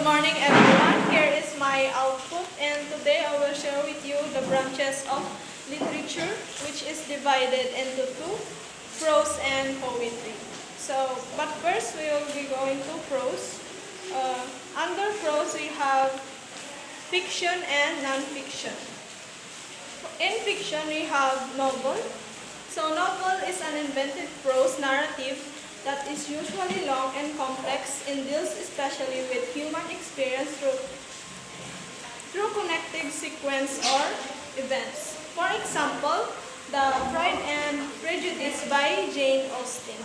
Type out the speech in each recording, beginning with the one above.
Good morning everyone. Here is my output and today I will share with you the branches of literature which is divided into two, prose and poetry. But first we will be going to prose. Under prose we have fiction and non-fiction. In fiction we have novel. Novel is an invented prose narrative that is usually long and complex and deals especially with human experience through connected sequence or events. For example, The Pride and Prejudice by Jane Austen.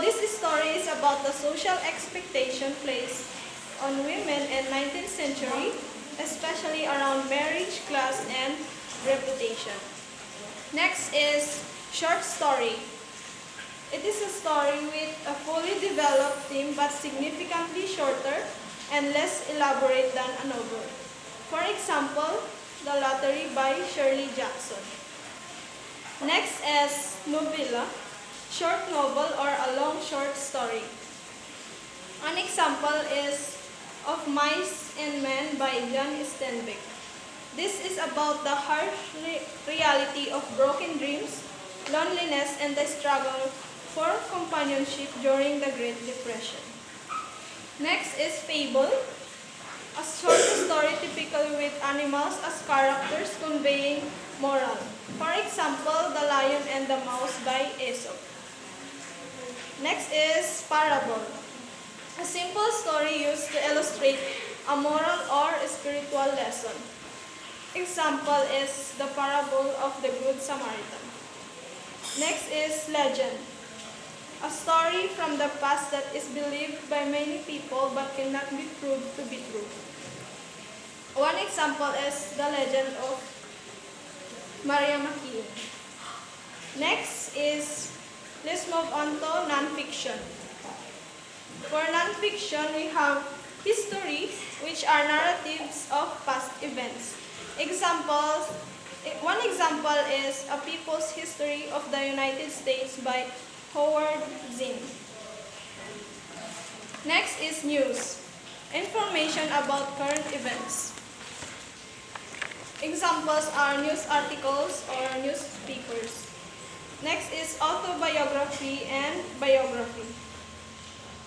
This story is about the social expectation placed on women in 19th century, especially around marriage, class, and reputation. Next is short story. It is a story with a fully developed theme but significantly shorter and less elaborate than a novel. For example, The Lottery by Shirley Jackson. Next is novella, short novel or a long short story. An example is Of Mice and Men by John Steinbeck. This is about the harsh reality of broken dreams, loneliness, and the struggle for companionship during the Great Depression. Next is fable, a short story typically with animals as characters conveying moral. For example, The Lion and the Mouse by Aesop. Next is parable, a simple story used to illustrate a moral or spiritual lesson. Example is the parable of the Good Samaritan. Next is legend, a story from the past that is believed by many people but cannot be proved to be true. One example is the legend of Maria Makiling. Next is, let's move on to non-fiction. For non-fiction, we have history, which are narratives of past events. One example is A People's History of the United States by Howard Zinn. Next is news, information about current events. Examples are news articles or newspapers. Next is autobiography and biography.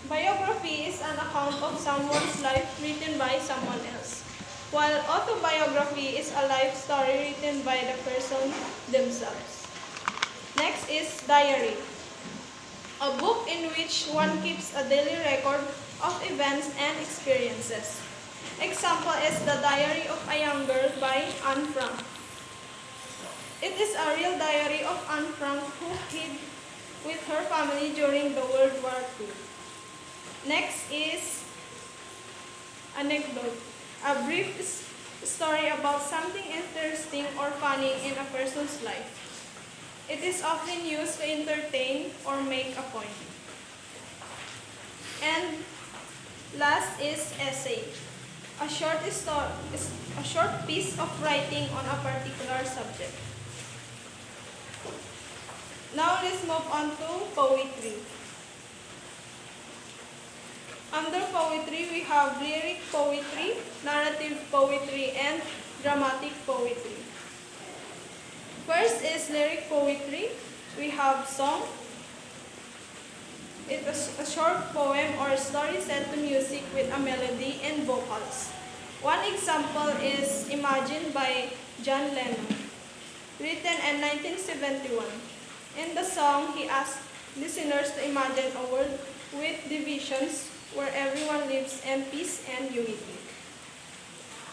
Biography is an account of someone's life written by someone else, while autobiography is a life story written by the person themselves. Next is diary, a book in which one keeps a daily record of events and experiences. Example is The Diary of a Young Girl by Anne Frank. It is a real diary of Anne Frank who hid with her family during the World War II. Next is anecdote, a brief story about something interesting or funny in a person's life. It is often used to entertain or make a point. And last is essay, a short piece of writing on a particular subject. Now let's move on to poetry. Under poetry, we have lyric poetry, narrative poetry, and dramatic poetry. First is lyric poetry. We have song. It is a short poem or story set to music with a melody and vocals. One example is Imagine by John Lennon, written in 1971. In the song, he asked listeners to imagine a world with divisions where everyone lives in peace and unity.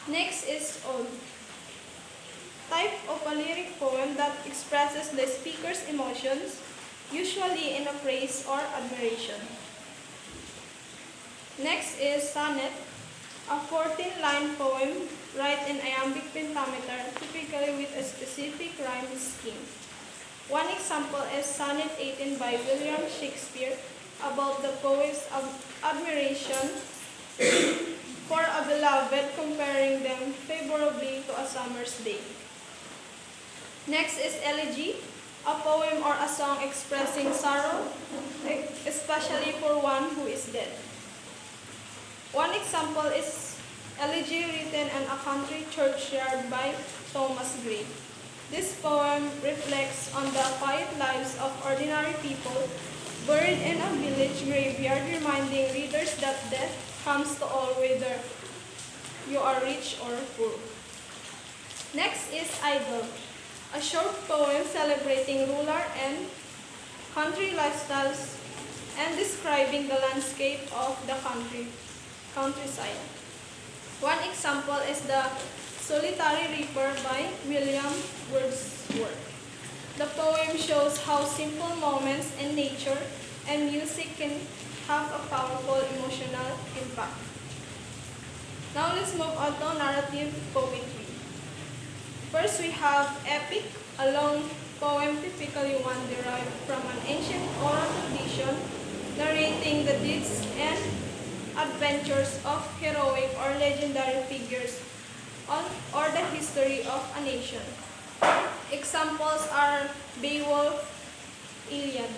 Next is ode, type of a lyric poem that expresses the speaker's emotions, usually in a praise or admiration. Next is sonnet, a 14-line poem written in iambic pentameter, typically with a specific rhyme scheme. One example is Sonnet 18 by William Shakespeare, about the poet's admiration for a beloved, comparing them favorably to a summer's day. Next is elegy, a poem or a song expressing sorrow, especially for one who is dead. One example is Elegy written in a country churchyard by Thomas Gray. This poem reflects on the quiet lives of ordinary people buried in a village graveyard, reminding readers that death comes to all whether you are rich or poor. Next is Idle, a short poem celebrating rural and country lifestyles and describing the landscape of the countryside. One example is the Solitary Reaper by William Wordsworth. The poem shows how simple moments in nature and music can have a powerful emotional impact. Now let's move on to narrative poetry. First we have epic, a long poem, typically one derived from an ancient oral tradition narrating the deeds and adventures of heroic or legendary figures or the history of a nation. Examples are Beowulf, Iliad.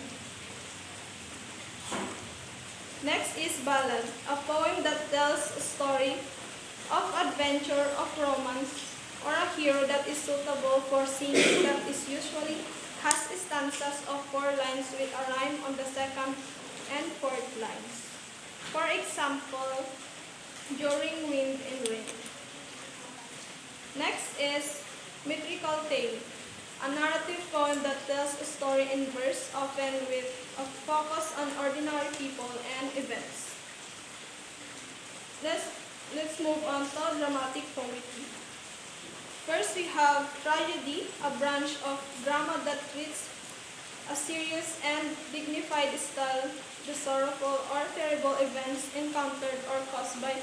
Next is Ballad, a poem that tells a story of adventure, of romance, or a hero that is suitable for singing that is usually has stanzas of 4 lines with a rhyme on the second and fourth lines. For example, During Wind and Rain. Next is Metrical Tale, a narrative poem that tells a story in verse, often with a focus on ordinary people and events. Let's move on to dramatic poetry. First we have tragedy, a branch of drama that treats a serious and dignified style the sorrowful or terrible events encountered or caused by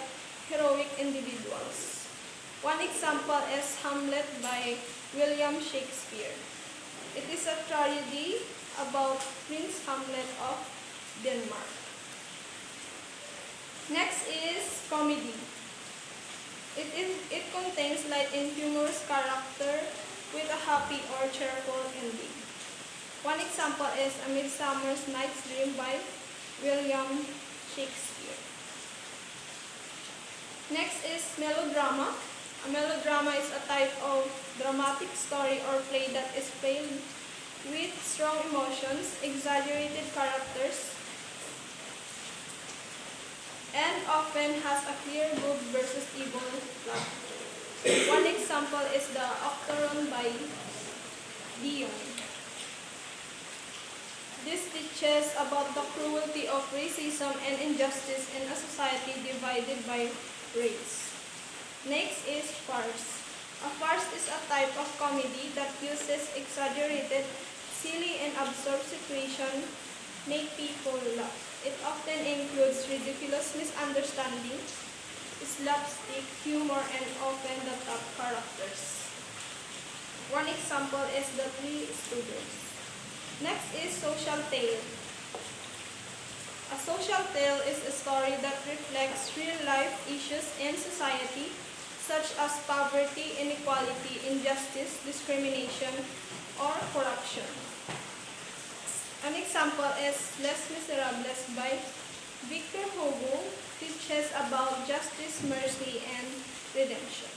heroic individuals. One example is Hamlet by William Shakespeare. It is a tragedy about Prince Hamlet of Denmark. Next is comedy. It contains light and humorous character with a happy or cheerful ending. One example is A Midsummer Night's Dream by William Shakespeare. Next is melodrama. A melodrama is a type of dramatic story or play that is filled with strong emotions, exaggerated characters, and often has a clear good versus evil plot. One example is the Octoron by Dion. This teaches about the cruelty of racism and injustice in a society divided by race. Next is farce. A farce is a type of comedy that uses exaggerated, silly, and absurd situations make people laugh. It often includes ridiculous misunderstanding, slapstick humor, and often the top characters. One example is The Three Stooges. Next is social tale. A social tale is a story that reflects real-life issues in society, such as poverty, inequality, injustice, discrimination, or corruption. An example is Les Miserables by Victor Hugo, teaches about justice, mercy, and redemption.